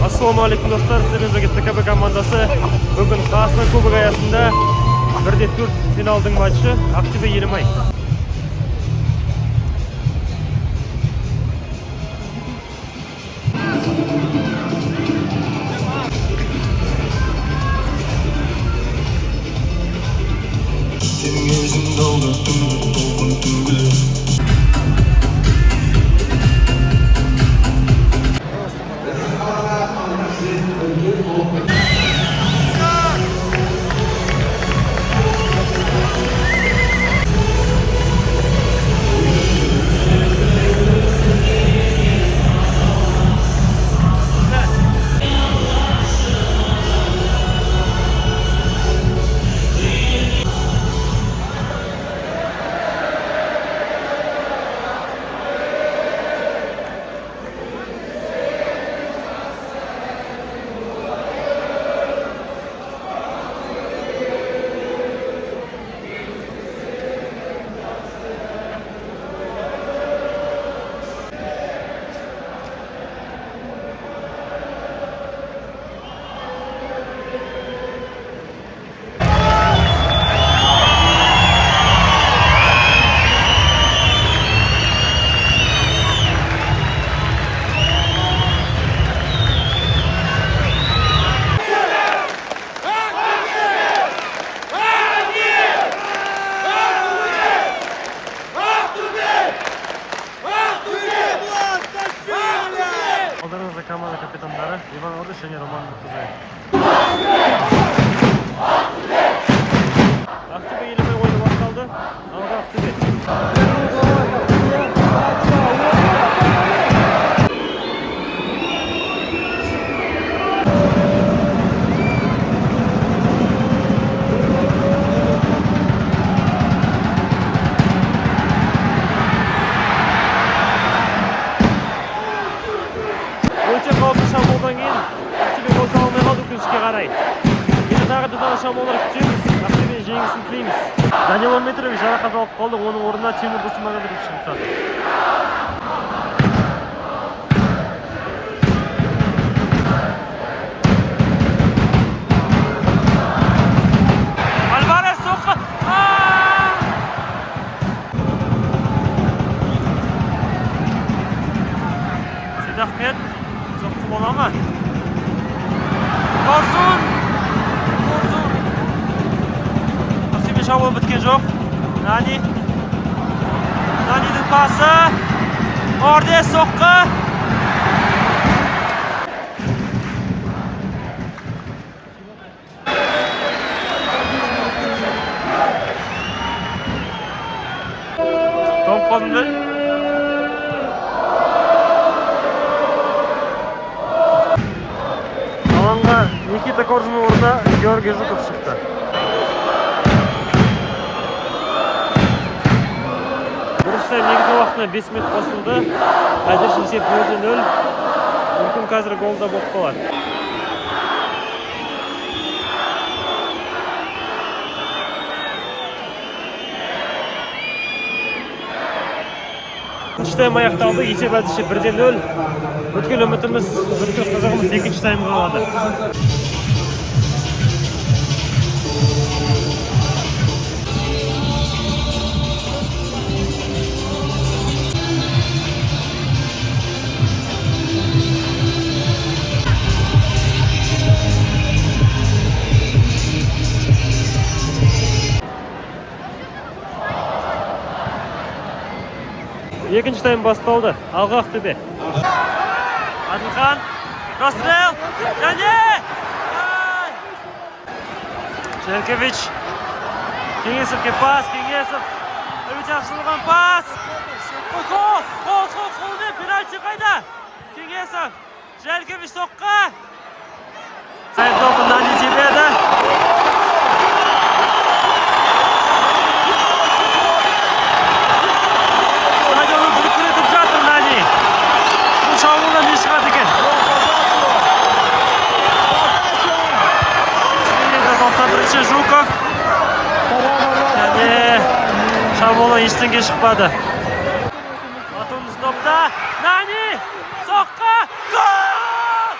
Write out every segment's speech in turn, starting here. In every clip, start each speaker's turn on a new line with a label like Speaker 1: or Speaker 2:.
Speaker 1: Assalomu alaykum do'stlar, sizlar bilan TKB komandasi bugun Qasna Kubogi аясында 1-4 finalning matchi Aqto'be Yerimay. Aldarınızda komanda kapitanları İvan Orduş және Roman Murtazayev. Aqto'be Yerimay oyunu başlandı. Alga Aqto'be. Шамолдан кейін Aqto'be бола алмай қалды өкінішке қарай. Енді тағы да шамолдар күтеміз. Aqto'be жеңісін тілейміз. Данил Метрович жарақат алып қалды. Оның орнына Тимур Досмағамбетов шығып жатыр. Альварес соққы. Сейдахмет соққы бола ма? Орзун! Aqto'be шабуыл біткен жоқ. Nani'дің пасы. Орде соққы. Tom қолында. Алаңға Никита Коржунның орнына Георгий Жуков шықты. Бірінші негізгі уақытына 5 минут қосылды. Әзірше есеп 0-0. Мүмкін қазір гол да болып қалады. Екінші тайм аяқталды. Есеп әзірше 1-0. Бүткіл үмітіміз, бүткіл қызығымыз екінші таймға қалады. Екінші тайм басталды. Алға Aqto'be. Adilxan, Rastrel, және! Желкевич. Кеңесовке пас, Кеңесов. Өте ашылған пас. Қолды, пенальти қайда? Кеңесов. Желкевич соққа. Сайдовын Нани жіберді. Шабуылдан не шығады екен? 91-ші Жуков. Және шабуылдан ештеңе шықпады. Атуымыз топта. Nani! Soqqa! Gol!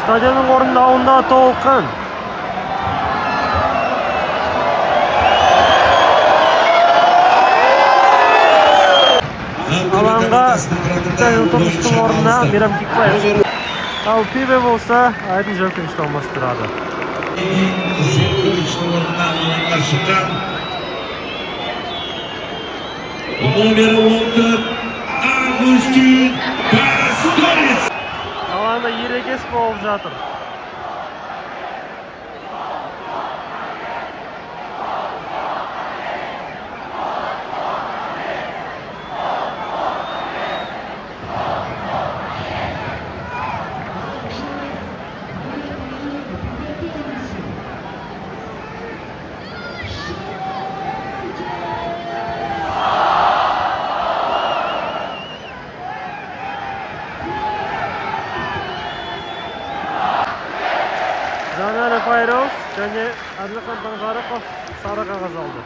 Speaker 1: Stadionun o'rnida to'lqin. Alanga stadion to'qishning o'rnida Miram Kikbayev. Al Pibe bo'lsa, Aydin Jo'kinch olmas turadi.
Speaker 2: Номер 10 Agustin Pastores.
Speaker 1: Alanda yirik bo'lib жатыр. Zanali Payros және Әділхан Таңжарықов сары қағаз алды.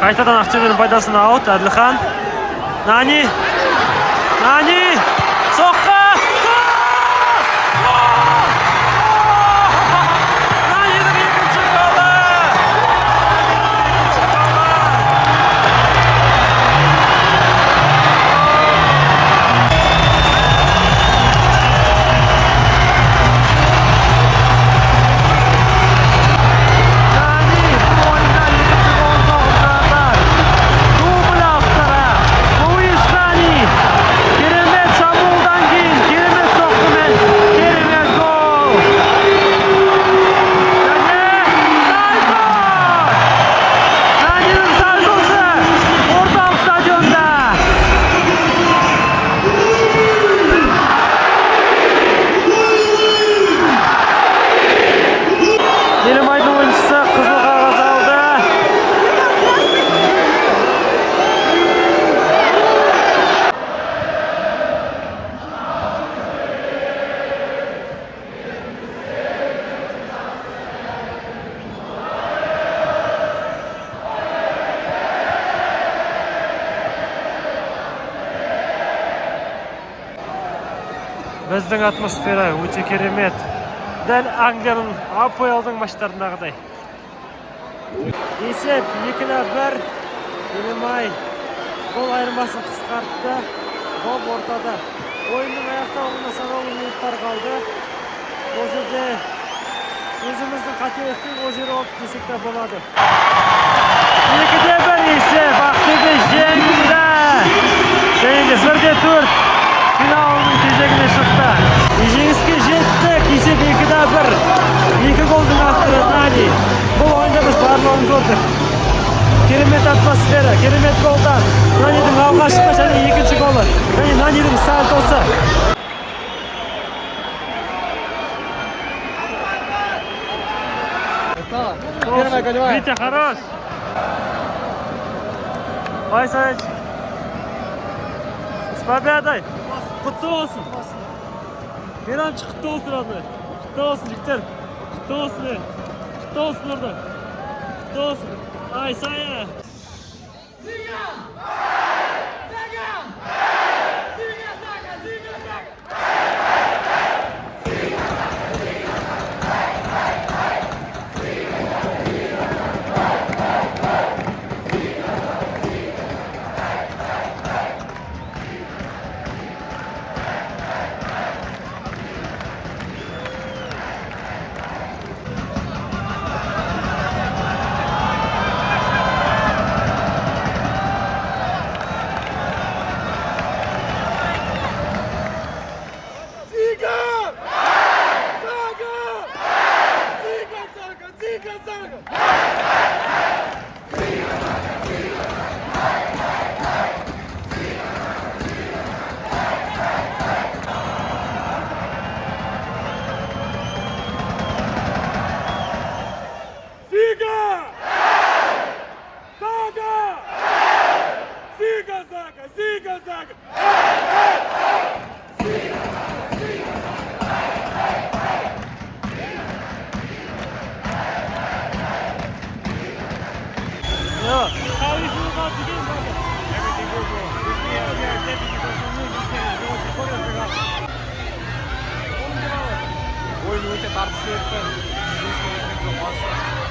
Speaker 1: Қайтадан Ақтөбенің пайдасына аут. Әділхан. Нани! Соққа! Біздің атмосфера өте керемет. Дәл Англияның АПЛ-дың матчтарындағыдай. Есеп 2-1. Елемай гол айырмасын қысқартты. Гол ортада. Ойынның аяқталуына санаулы минуттар қалды. Ол жерде өзіміздің қателіктің ол жері алып десек те болады. 2-1 есеп. Ақтөбе жеңді. Және де 1-4. Finalının кезегіне шықты. Жеңіске жеттік. Есеп 2-1. 2 голдың авторы Нани. Бұл ойында біз барлығын көрдік. Керемет атмосфера, керемет голдар. Нанидің алғашқы және екінші голы. Және Нанидің сальтосы. Витя, хорош. Байсович. С победой. Құтты болсын. Мейрамчы құтты болсын, родной. Құтты болсын, жігіттер. Құтты болсын. Құтты болсын, орда. Құтты болсын. Ай, Сая. Yeah. How do you feel about the game, brother? Everything good, bro. We are happy because we knew this game was important for us.
Speaker 3: Oyunu өте тартысты өтті. Жұмыс керек жоқ